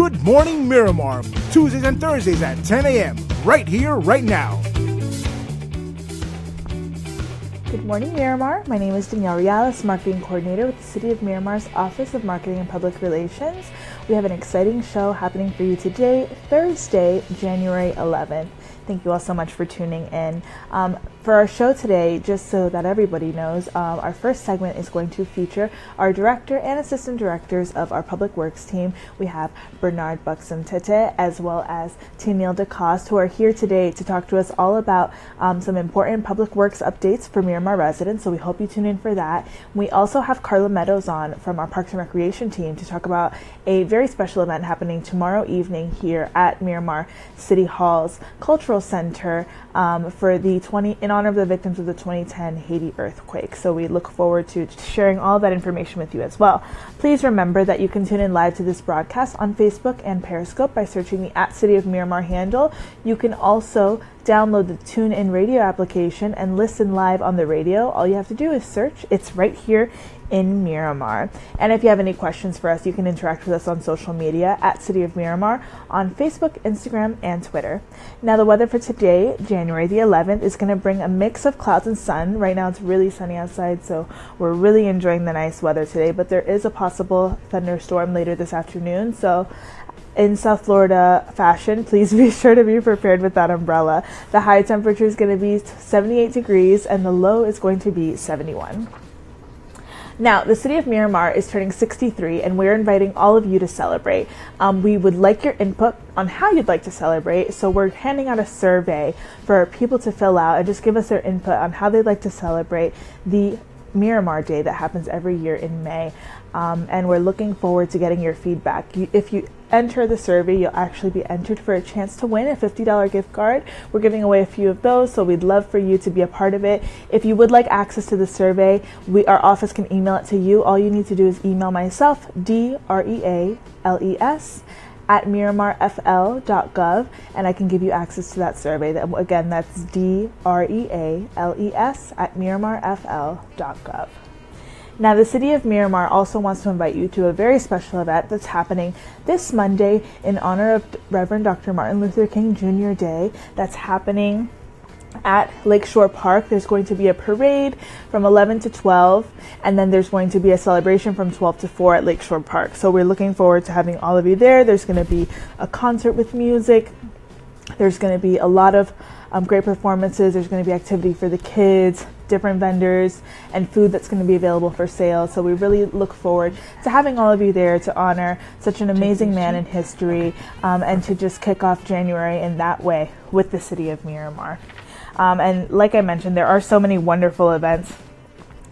Good Morning Miramar, Tuesdays and Thursdays at 10 a.m., right here, right now. Good morning, Miramar. My name is Danielle Rialis, Marketing Coordinator with the City of Miramar's Office of Marketing and Public Relations. We have an exciting show happening for you today, Thursday, January 11th. Thank you all so much for tuning in. For our show today, just so that everybody knows, our first segment is going to feature our director and assistant directors of our public works team. We have Bernard Buxton-Tete as well as Tennille DeCoste, who are here today to talk to us all about some important public works updates for Miramar residents. So we hope you tune in for that. We also have Carla Meadows on from our Parks and Recreation team to talk about a very special event happening tomorrow evening here at Miramar City Hall's Cultural Center for in honor of the victims of the 2010 Haiti earthquake. So we look forward to sharing all that information with you as well. Please remember that you can tune in live to this broadcast on Facebook and Periscope by searching the @City of Miramar handle. You can also download the TuneIn radio application and listen live on the radio. All you have to do is search. It's right here in Miramar. And if you have any questions for us, you can interact with us on social media @City of Miramar on Facebook, Instagram, and Twitter. Now the weather for today, January the 11th, is going to bring a mix of clouds and sun. Right now it's really sunny outside, so we're really enjoying the nice weather today, but there is a possible thunderstorm later this afternoon. So in South Florida fashion, please be sure to be prepared with that umbrella. The high temperature is going to be 78 degrees and the low is going to be 71. Now, the City of Miramar is turning 63, and we're inviting all of you to celebrate. We would like your input on how you'd like to celebrate, so we're handing out a survey for people to fill out and just give us their input on how they'd like to celebrate the Miramar Day that happens every year in May. And we're looking forward to getting your feedback. If you enter the survey, you'll actually be entered for a chance to win a $50 gift card. We're giving away a few of those, so we'd love for you to be a part of it. If you would like access to the survey, our office can email it to you. All you need to do is email myself, DREALES, at MiramarFL.gov, and I can give you access to that survey. Again, that's DREALES at MiramarFL.gov. Now, the City of Miramar also wants to invite you to a very special event that's happening this Monday in honor of Reverend Dr. Martin Luther King Jr. Day. That's happening at Lakeshore Park. There's going to be a parade from 11 to 12, and then there's going to be a celebration from 12 to 4 at Lakeshore Park. So we're looking forward to having all of you there. There's going to be a concert with music. There's going to be a lot of great performances. There's going to be activity for the kids, different vendors, and food that's going to be available for sale. So we really look forward to having all of you there to honor such an amazing man in history, and to just kick off January in that way with the City of Miramar. And like I mentioned, there are so many wonderful events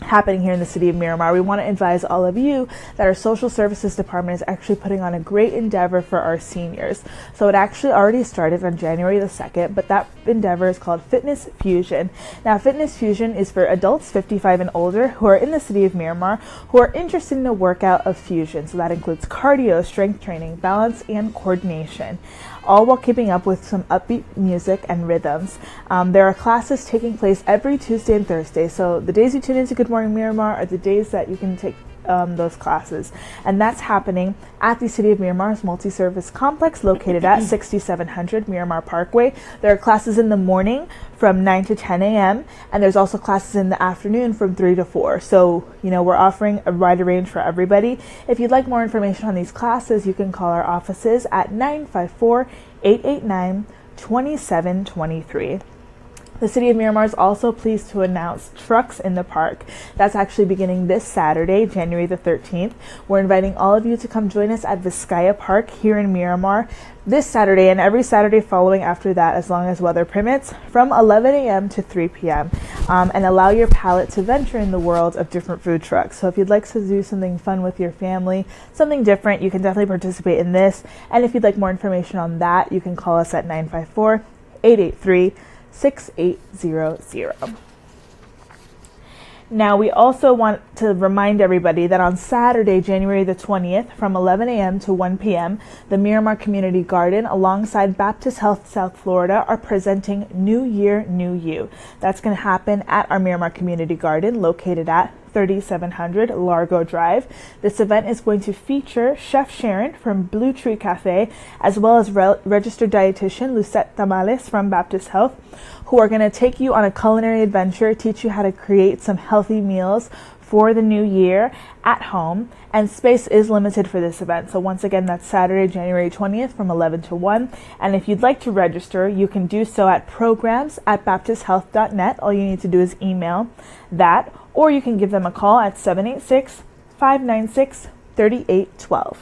happening here in the City of Miramar. We want to advise all of you that our social services department is actually putting on a great endeavor for our seniors. So it actually already started on January the 2nd, but that endeavor is called Fitness Fusion. Now, Fitness Fusion is for adults 55 and older who are in the City of Miramar who are interested in a workout of fusion. So that includes cardio, strength training, balance, and coordination, all while keeping up with some upbeat music and rhythms. There are classes taking place every Tuesday and Thursday. So the days you tune into Good Morning Miramar are the days that you can take those classes. And that's happening at the City of Miramar's multi-service complex located at 6700 Miramar Parkway. There are classes in the morning from 9 to 10 a.m. and there's also classes in the afternoon from 3 to 4. So, we're offering a wide range for everybody. If you'd like more information on these classes, you can call our offices at 954-889-2723. The City of Miramar is also pleased to announce Trucks in the Park. That's actually beginning this Saturday, January the 13th. We're inviting all of you to come join us at Vizcaya Park here in Miramar this Saturday and every Saturday following after that, as long as weather permits, from 11 a.m. to 3 p.m. And allow your palate to venture in the world of different food trucks. So if you'd like to do something fun with your family, something different, you can definitely participate in this. And if you'd like more information on that, you can call us at 954-883-6800. Now, we also want to remind everybody that on Saturday, January the 20th, from 11 a.m. to 1 p.m., the Miramar Community Garden, alongside Baptist Health South Florida, are presenting New Year, New You. That's going to happen at our Miramar Community Garden, located at 3700 Largo Drive. This event is going to feature Chef Sharon from Blue Tree Cafe, as well as registered dietitian Lucette Tamales from Baptist Health, who are going to take you on a culinary adventure, teach you how to create some healthy meals for the new year at home. And space is limited for this event. So once again, that's Saturday, January 20th from 11 to 1. And if you'd like to register, you can do so at programs@baptisthealth.net. All you need to do is email that, or you can give them a call at 786-596-3812.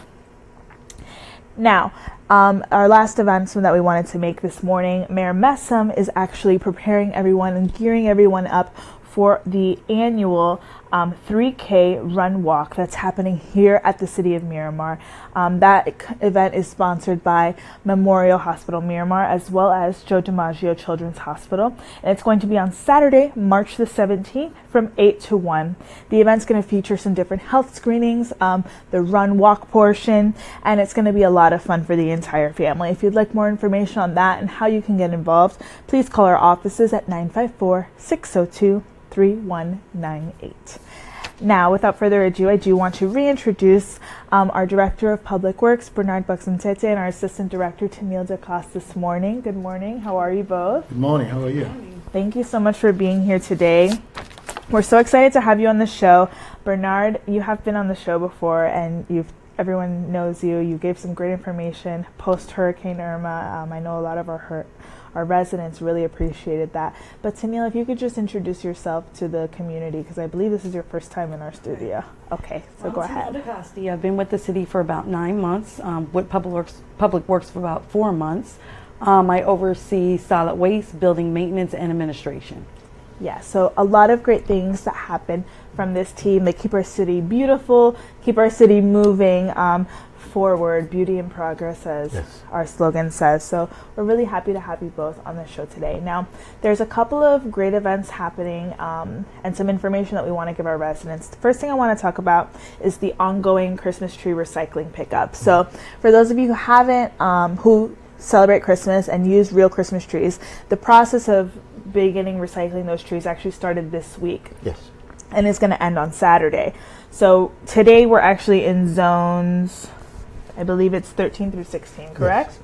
Now, our last announcement that we wanted to make this morning, Mayor Messam is actually preparing everyone and gearing everyone up for the annual 3K run walk that's happening here at the City of Miramar. That event is sponsored by Memorial Hospital Miramar, as well as Joe DiMaggio Children's Hospital. And it's going to be on Saturday, March the 17th from 8 to 1. The event's going to feature some different health screenings, the run walk portion, and it's going to be a lot of fun for the entire family. If you'd like more information on that and how you can get involved, please call our offices at 954-602-3198. Now, without further ado, I do want to reintroduce our Director of Public Works, Bernard Buxom-Tete, and our Assistant Director, Tennille DeCoste, this morning. Good morning. How are you both? Good morning. How are you? Thank you so much for being here today. We're so excited to have you on the show. Bernard, you have been on the show before, and everyone knows you. You gave some great information post-Hurricane Irma. I know a lot of our residents really appreciated that. But Tennille, if you could just introduce yourself to the community, because I believe this is your first time in our studio. Okay, so go ahead. Tennille DeCoste. I've been with the city for about 9 months, with Public Works for about 4 months. I oversee solid waste, building maintenance, and administration. Yeah, so a lot of great things that happen from this team. They keep our city beautiful, keep our city moving forward, beauty in progress, as our slogan says. So we're really happy to have you both on the show today. Now, there's a couple of great events happening and some information that we want to give our residents. The first thing I want to talk about is the ongoing Christmas tree recycling pickup. So for those of you who haven't, who celebrate Christmas and use real Christmas trees, the process of beginning recycling those trees actually started this week. Yes. And it's going to end on Saturday. So today we're actually in zones, I believe it's 13 through 16, correct? Yes.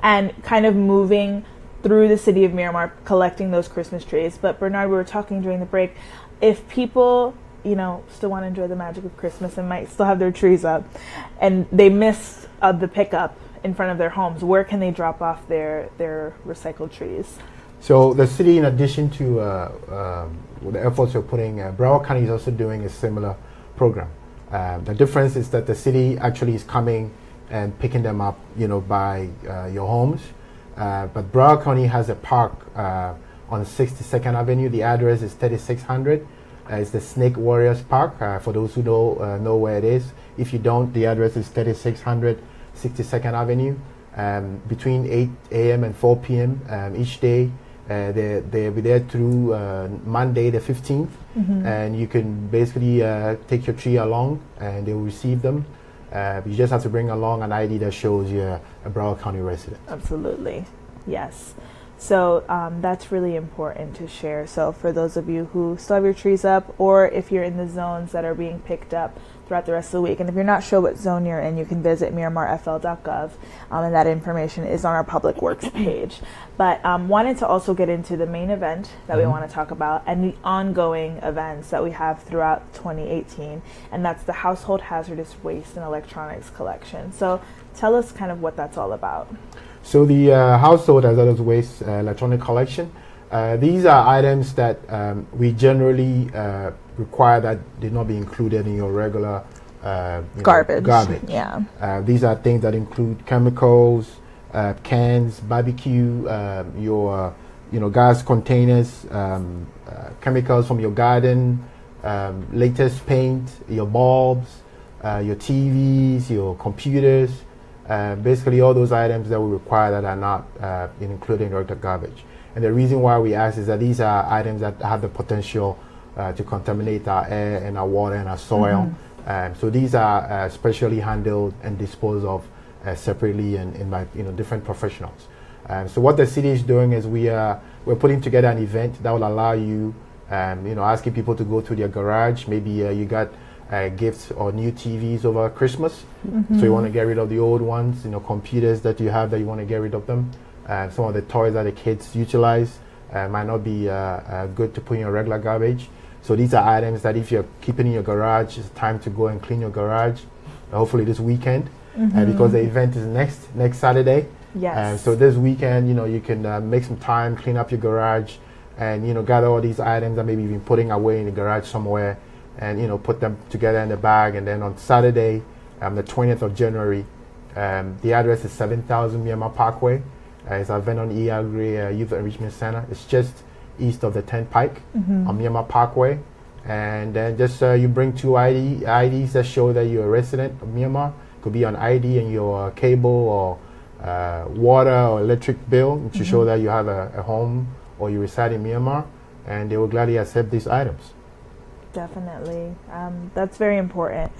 And kind of moving through the City of Miramar, collecting those Christmas trees. But Bernard, we were talking during the break, if people, still want to enjoy the magic of Christmas and might still have their trees up, and they miss the pickup in front of their homes, where can they drop off their recycled trees? So the city, in addition to the efforts we're putting, Broward County is also doing a similar program. The difference is that the city actually is coming and picking them up, by your homes. But Broward County has a park on 62nd Avenue. The address is 3600. It's the Snake Warriors Park, for those who know where it is. If you don't, the address is 3600 62nd Avenue. Between 8 a.m. and 4 p.m. Each day. They'll be there through Monday the 15th, and you can basically take your tree along and they will receive them. You just have to bring along an ID that shows you're a Broward County resident. Absolutely, yes. So that's really important to share. So for those of you who still have your trees up, or if you're in the zones that are being picked up throughout the rest of the week, and if you're not sure what zone you're in, you can visit MiramarFL.gov, and that information is on our Public Works page. But wanted to also get into the main event that we want to talk about, and the ongoing events that we have throughout 2018, and that's the Household Hazardous Waste and Electronics Collection. So tell us kind of what that's all about. So the Household Hazardous Waste Electronic Collection, these are items that we generally require that they not be included in your regular garbage. Yeah. These are things that include chemicals, cans, barbecue, your gas containers, chemicals from your garden, latest paint, your bulbs, your TVs, your computers. Basically all those items that we require that are not included in regular garbage. And the reason why we ask is that these are items that have the potential to contaminate our air and our water and our soil. So these are specially handled and disposed of separately and by different professionals. So what the city is doing is we're putting together an event that will allow you asking people to go to their garage. Maybe you got gifts or new TVs over Christmas, so you want to get rid of the old ones. Computers that you have that you want to get rid of them. Some of the toys that the kids utilize might not be good to put in your regular garbage. So these are items that if you're keeping in your garage, it's time to go and clean your garage. Hopefully this weekend, because the event is next Saturday. Yes. So this weekend, you can make some time, clean up your garage, and gather all these items that maybe you've been putting away in the garage somewhere, and put them together in the bag. And then on Saturday, the 20th of January, the address is 7000 Miramar Parkway. It's our Vernon E. Agri Youth Enrichment Center. It's just east of the Turnpike on Miramar Parkway. And then just you bring 2 IDs that show that you're a resident of Miramar. Could be an ID and your cable or water or electric bill to show that you have a home or you reside in Miramar, and they will gladly accept these items. Definitely. That's very important.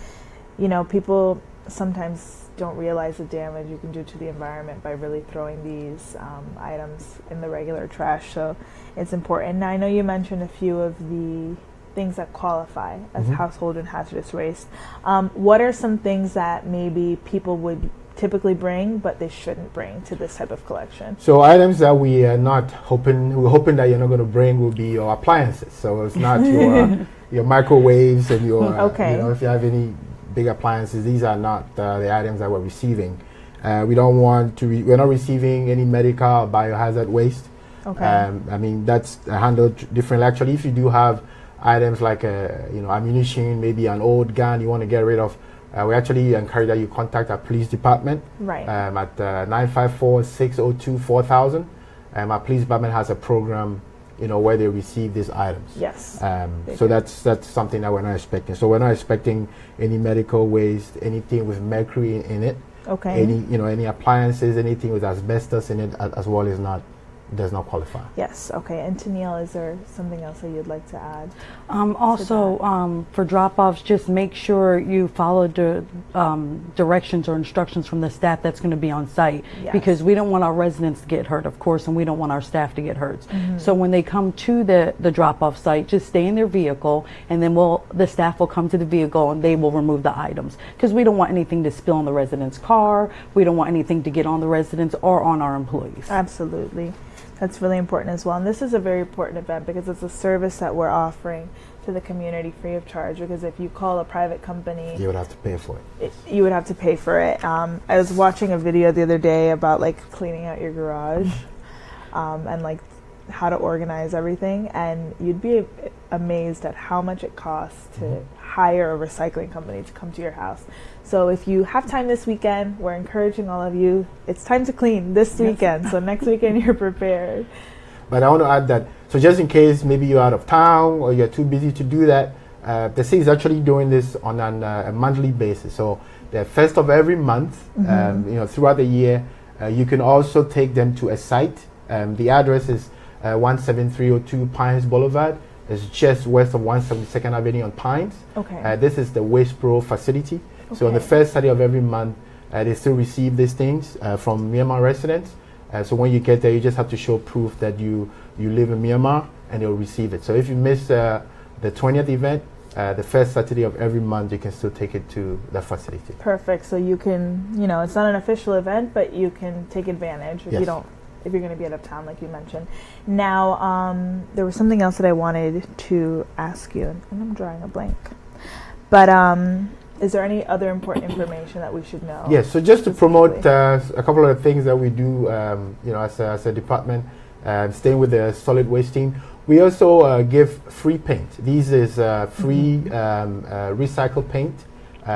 People sometimes don't realize the damage you can do to the environment by really throwing these items in the regular trash. So it's important. Now, I know you mentioned a few of the things that qualify as household and hazardous waste. What are some things that maybe people would typically bring but they shouldn't bring to this type of collection? So items that we're hoping that you're not going to bring will be your appliances. So it's not your microwaves and your if you have any big appliances, these are not the items that we're receiving. We don't want to we're not receiving any medical or biohazard waste. That's handled differently. Actually, if you do have items like ammunition, maybe an old gun you want to get rid of, we actually encourage that you contact our police department at 954-602-4000. Our police department has a program where they receive these items. Yes. So that's something that we're not expecting. So we're not expecting any medical waste, anything with mercury in it. Okay. Any appliances, anything with asbestos in it as well does not qualify. Yes. Okay. And Tennille, is there something else that you'd like to add? For drop-offs, just make sure you follow the directions or instructions from the staff that's going to be on site, because we don't want our residents to get hurt, of course, and we don't want our staff to get hurt. So when they come to the drop-off site, just stay in their vehicle, and then the staff will come to the vehicle and they will remove the items, because we don't want anything to spill on the resident's car. We don't want anything to get on the residents or on our employees. Absolutely. That's really important as well. And this is a very important event because it's a service that we're offering to the community free of charge, because if you call a private company, you would have to pay for it. You would have to pay for it. I was watching a video the other day about cleaning out your garage and how to organize everything, and you'd be amazed at how much it costs to hire a recycling company to come to your house. So if you have time this weekend, we're encouraging all of you, it's time to clean this weekend, so next weekend you're prepared. But I want to add that, so just in case maybe you're out of town or you're too busy to do that, the city is actually doing this on a monthly basis. So the first of every month, throughout the year, you can also take them to a site. The address is 17302 Pines Boulevard. It's just west of 172nd Avenue on Pines. Okay. This is the Waste Pro facility. Okay. So on the first Saturday of every month, they still receive these things from Miramar residents. So when you get there, you just have to show proof that you live in Miramar, and they'll receive it. So if you miss the 20th event, the first Saturday of every month, you can still take it to the facility. Perfect. So you can, it's not an official event, but you can take advantage if if you're going to be out of town, like you mentioned. Now, there was something else that I wanted to ask you, and I'm drawing a blank. But is there any other important information that we should know? Yes. So just to promote a couple of the things that we do, as a department, staying with the solid waste team, we also give free paint. This is free recycled paint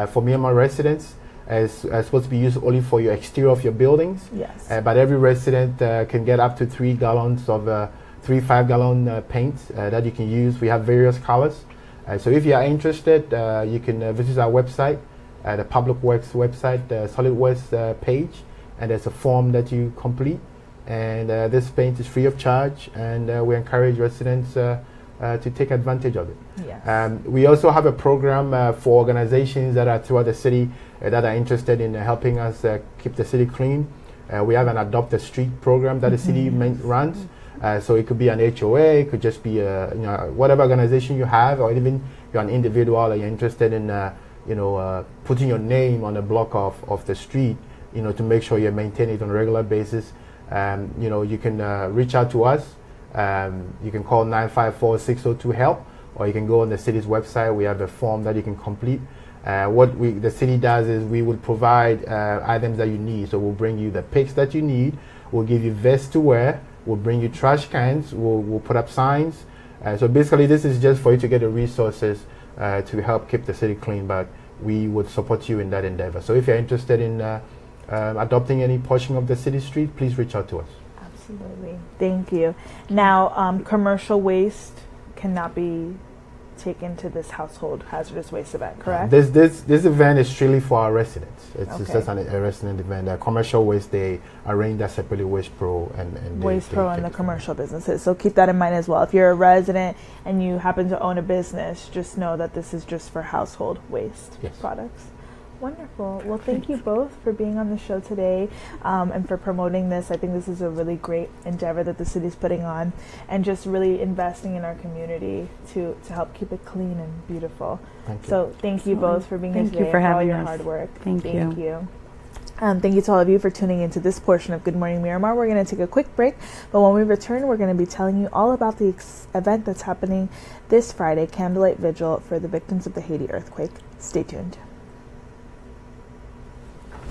for Miramar residents. It's supposed to be used only for your exterior of your buildings. Yes. But every resident can get up to 3 gallons of 3 5-gallon paint that you can use. We have various colors. So if you are interested, you can visit our website, the Public Works website, the Solid Waste page, and there's a form that you complete. And this paint is free of charge, and we encourage residents to take advantage of it. Yes. We also have a program for organizations that are throughout the city that are interested in helping us keep the city clean. We have an Adopt a Street program that the city runs. So it could be an HOA, it could just be whatever organization you have, or even you're an individual and you're interested in putting your name on a block of the street, to make sure you maintain it on a regular basis. You can reach out to us. You can call 954-602-HELP, or you can go on the city's website. We have a form that you can complete. What the city does is we will provide items that you need. So we'll bring you the picks that you need. We'll give you vests to wear. We'll bring you trash cans. We'll put up signs. So basically, this is just for you to get the resources to help keep the city clean. But we would support you in that endeavor. So if you're interested in adopting any portion of the city street, please reach out to us. Absolutely. Thank you. Now, commercial waste cannot be taken to this household hazardous waste event, correct? This event is strictly for our residents. It's Okay. just a resident event. Commercial waste, they arrange that separately. Waste Pro and Waste they Pro and the commercial businesses. So keep that in mind as well. If you're a resident and you happen to own a business, just know that this is just for household waste products. Wonderful. Well, thank you both for being on the show today and for promoting this. I think this is a really great endeavor that the city's putting on, and just really investing in our community to help keep it clean and beautiful. Thank you. So thank you both for being here today. Thank you for and all having your us. hard work. Thank you. you. Thank you to all of you for tuning into this portion of Good Morning Miramar. We're going to take a quick break, but when we return, we're going to be telling you all about the event that's happening this Friday, Candlelight Vigil for the victims of the Haiti earthquake. Stay tuned.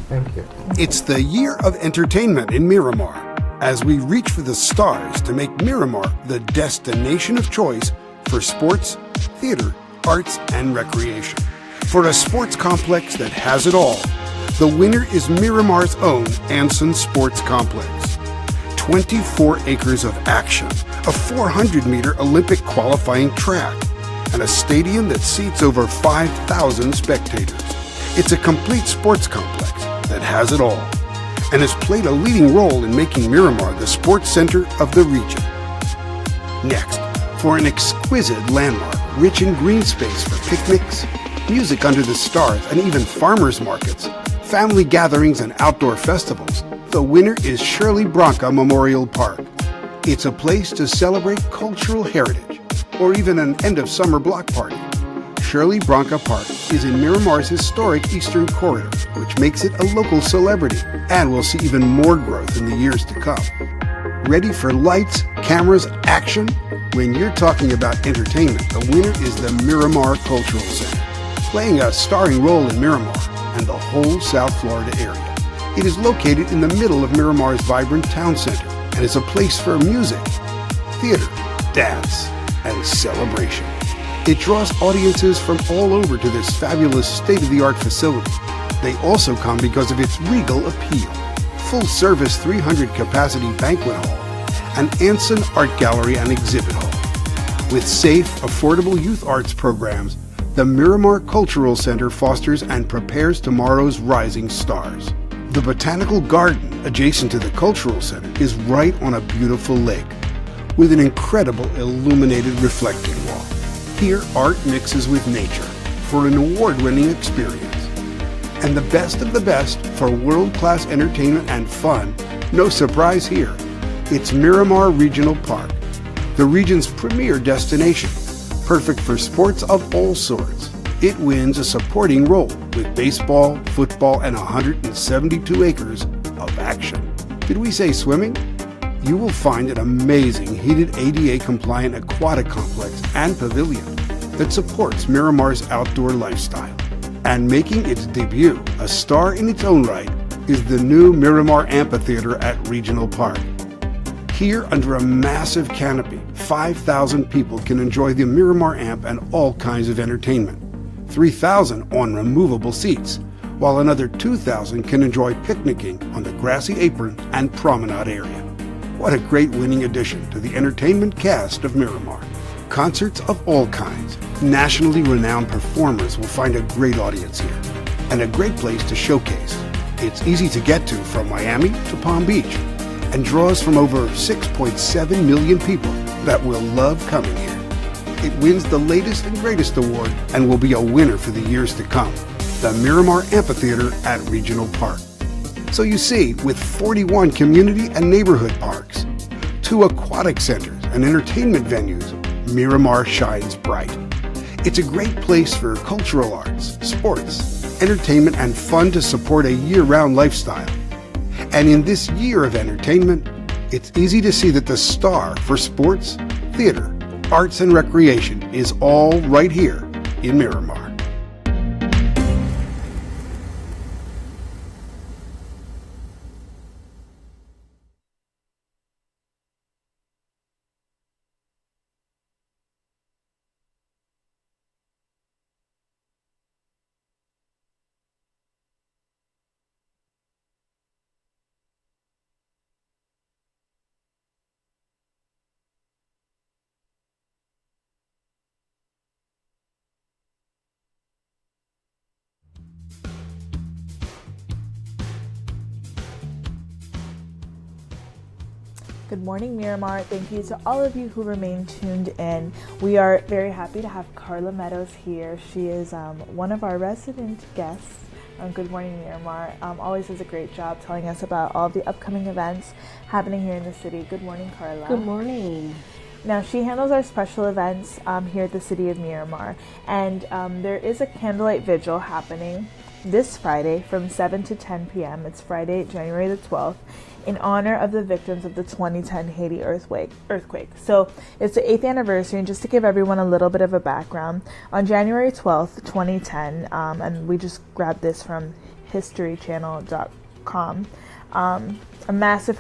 Thank you. It's the year of entertainment in Miramar, as we reach for the stars to make Miramar the destination of choice for sports, theater, arts, and recreation. For a sports complex that has it all, the winner is Miramar's own Anson Sports Complex. 24 acres of action, a 400-meter Olympic qualifying track, and a stadium that seats over 5,000 spectators. It's a complete sports complex that has it all, and has played a leading role in making Miramar the sports center of the region. Next, for an exquisite landmark rich in green space for picnics, music under the stars, and even farmers markets, family gatherings, and outdoor festivals, the winner is Shirley Branca Memorial Park. It's a place to celebrate cultural heritage, or even an end-of-summer block party. Shirley Branca Park is in Miramar's historic Eastern Corridor, which makes it a local celebrity and will see even more growth in the years to come. Ready for lights, cameras, action? When you're talking about entertainment, the winner is the Miramar Cultural Center, playing a starring role in Miramar and the whole South Florida area. It is located in the middle of Miramar's vibrant town center and is a place for music, theater, dance, and celebration. It draws audiences from all over to this fabulous state-of-the-art facility. They also come because of its regal appeal. Full-service 300-capacity banquet hall, an Anson Art Gallery and exhibit hall. With safe, affordable youth arts programs, the Miramar Cultural Center fosters and prepares tomorrow's rising stars. The Botanical Garden, adjacent to the Cultural Center, is right on a beautiful lake, with an incredible illuminated reflecting wall. Here, art mixes with nature for an award-winning experience. And the best of the best for world-class entertainment and fun, no surprise here. It's Miramar Regional Park, the region's premier destination, perfect for sports of all sorts. It wins a supporting role with baseball, football, and 172 acres of action. Did we say swimming? You will find an amazing heated ADA-compliant aquatic complex and pavilion that supports Miramar's outdoor lifestyle. And making its debut, a star in its own right, is the new Miramar Amphitheater at Regional Park. Here, under a massive canopy, 5,000 people can enjoy the Miramar Amp and all kinds of entertainment. 3,000 on removable seats, while another 2,000 can enjoy picnicking on the grassy apron and promenade area. What a great winning addition to the entertainment cast of Miramar. Concerts of all kinds, nationally renowned performers will find a great audience here, and a great place to showcase. It's easy to get to from Miami to Palm Beach, and draws from over 6.7 million people that will love coming here. It wins the latest and greatest award and will be a winner for the years to come, the Miramar Amphitheater at Regional Park. So you see, with 41 community and neighborhood parks, to aquatic centers and entertainment venues, Miramar shines bright. It's a great place for cultural arts, sports, entertainment, and fun to support a year-round lifestyle. And in this year of entertainment, it's easy to see that the star for sports, theater, arts, and recreation is all right here in Miramar. Good morning, Miramar. Thank you to all of you who remain tuned in. We are very happy to have Carla Meadows here. She is one of our resident guests on Good Morning Miramar. Always does a great job telling us about all the upcoming events happening here in the city. Good morning, Carla. Good morning. Now, she handles our special events here at the City of Miramar. And there is a Candlelight Vigil happening this Friday from 7 to 10 p.m. It's Friday, January the 12th. In honor of the victims of the 2010 Haiti earthquake. So it's the 8th anniversary, and just to give everyone a little bit of a background, on January 12th, 2010, and we just grabbed this from historychannel.com, a massive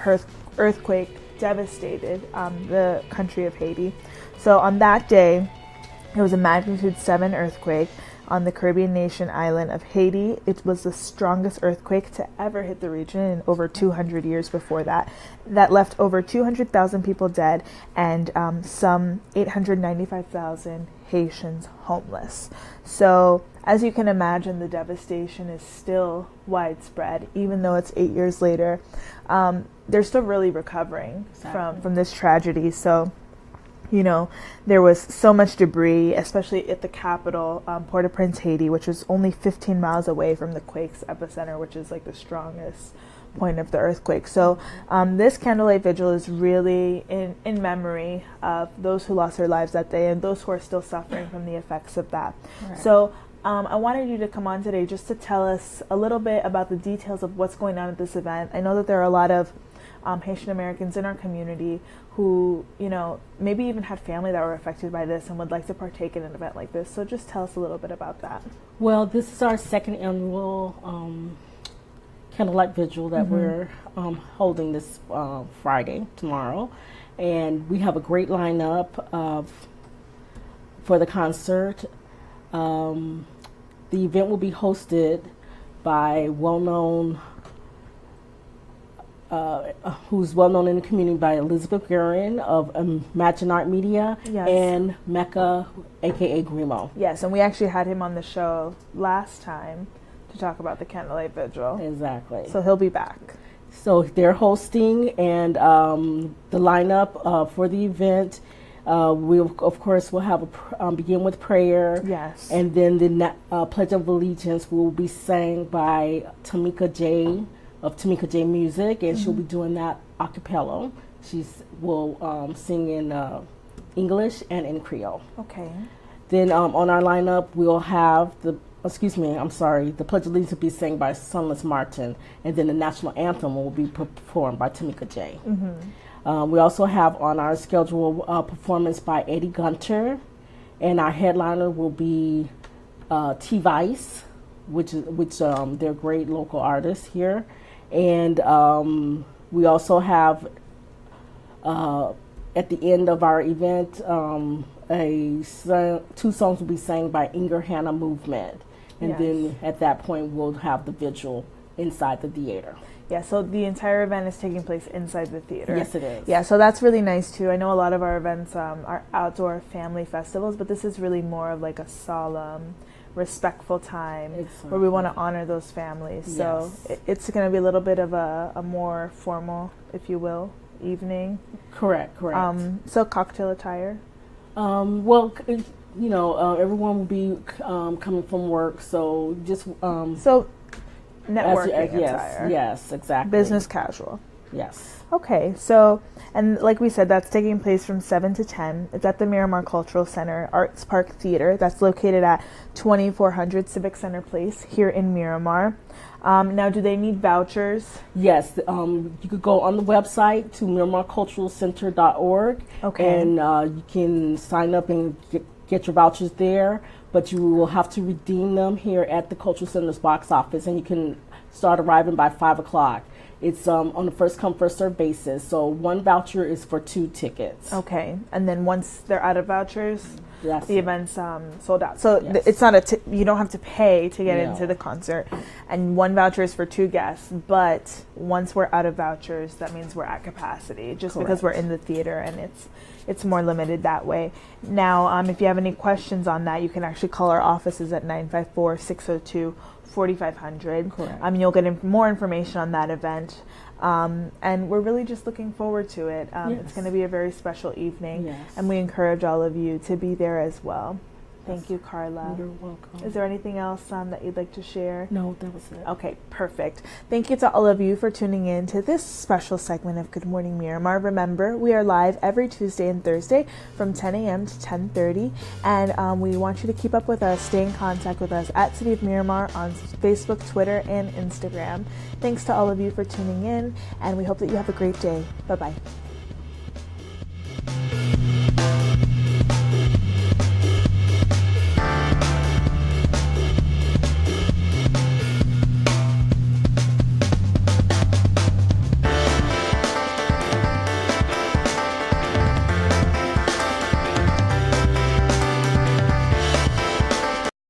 earthquake devastated the country of Haiti. So on that day, it was a magnitude 7 earthquake on the Caribbean nation island of Haiti. It was the strongest earthquake to ever hit the region in over 200 years before that. That left over 200,000 people dead and some 895,000 Haitians homeless. So as you can imagine, the devastation is still widespread, even though it's 8 years later. They're still really recovering from this tragedy. So, you know, there was so much debris, especially at the capital, Port-au-Prince, Haiti, which was only 15 miles away from the quake's epicenter, which is like the strongest point of the earthquake. So this Candlelight Vigil is really in memory of those who lost their lives that day and those who are still suffering from the effects of that. Right. So I wanted you to come on today just to tell us a little bit about the details of what's going on at this event. I know that there are a lot of Haitian Americans in our community who, you know, maybe even had family that were affected by this and would like to partake in an event like this. So just tell us a little bit about that. Well, this is our second annual Candlelight Vigil that we're holding this Friday, tomorrow. And we have a great lineup for the concert. The event will be hosted by who's well known in the community by Elizabeth Guerin of Imagine Art Media, yes, and Mecca, aka Grimo. Yes, and we actually had him on the show last time to talk about the Candlelight Vigil. Exactly. So he'll be back. So they're hosting, and the lineup for the event, we of course will have begin with prayer. Yes. And then the Pledge of Allegiance will be sang by Tamika J. of Tamika J Music, and she'll be doing that a cappella. She will sing in English and in Creole. Okay. Then on our lineup, we'll have the Pledge of Allegiance will be sang by Sunless Martin, and then the national anthem will be performed by Tamika J. We also have on our schedule performance by Eddie Gunter, and our headliner will be T-Vice, which they're great local artists here. And we also have, at the end of our event, 2 songs will be sang by Inger Hannah Movement. And yes, then at that point, we'll have the vigil inside the theater. Yeah, so the entire event is taking place inside the theater. Yes, it is. Yeah, so that's really nice, too. I know a lot of our events are outdoor family festivals, but this is really more of like a solemn, respectful time where we want to honor those families. Yes. So it's going to be a little bit of a more formal, if you will, evening. Correct. So cocktail attire? Well, you know, everyone will be coming from work, so just... so networking attire. Yes, exactly. Business casual. Yes. Okay, so, and like we said, that's taking place from 7 to 10. It's at the Miramar Cultural Center Arts Park Theater. That's located at 2400 Civic Center Place here in Miramar. Now, do they need vouchers? Yes. You could go on the website to MiramarCulturalCenter.org. Okay. And you can sign up and get your vouchers there, but you will have to redeem them here at the Cultural Center's box office, and you can start arriving by 5 o'clock. It's on a first come, first served basis. So one voucher is for 2 tickets. Okay. And then once they're out of vouchers, that's the event's sold out. So it's not you don't have to pay to get into the concert. And one voucher is for 2 guests. But once we're out of vouchers, that means we're at capacity, just because we're in the theater, and it's more limited that way. Now, if you have any questions on that, you can actually call our offices at 954-602-4500. Correct. You'll get more information on that event. And we're really just looking forward to it. It's going to be a very special evening, and we encourage all of you to be there as well. Thank you, Carla. You're welcome. Is there anything else that you'd like to share? No, that was it. Okay, perfect. Thank you to all of you for tuning in to this special segment of Good Morning Miramar. Remember, we are live every Tuesday and Thursday from 10 a.m. to 10:30, and we want you to keep up with us, stay in contact with us at City of Miramar on Facebook, Twitter, and Instagram. Thanks to all of you for tuning in, and we hope that you have a great day. Bye-bye.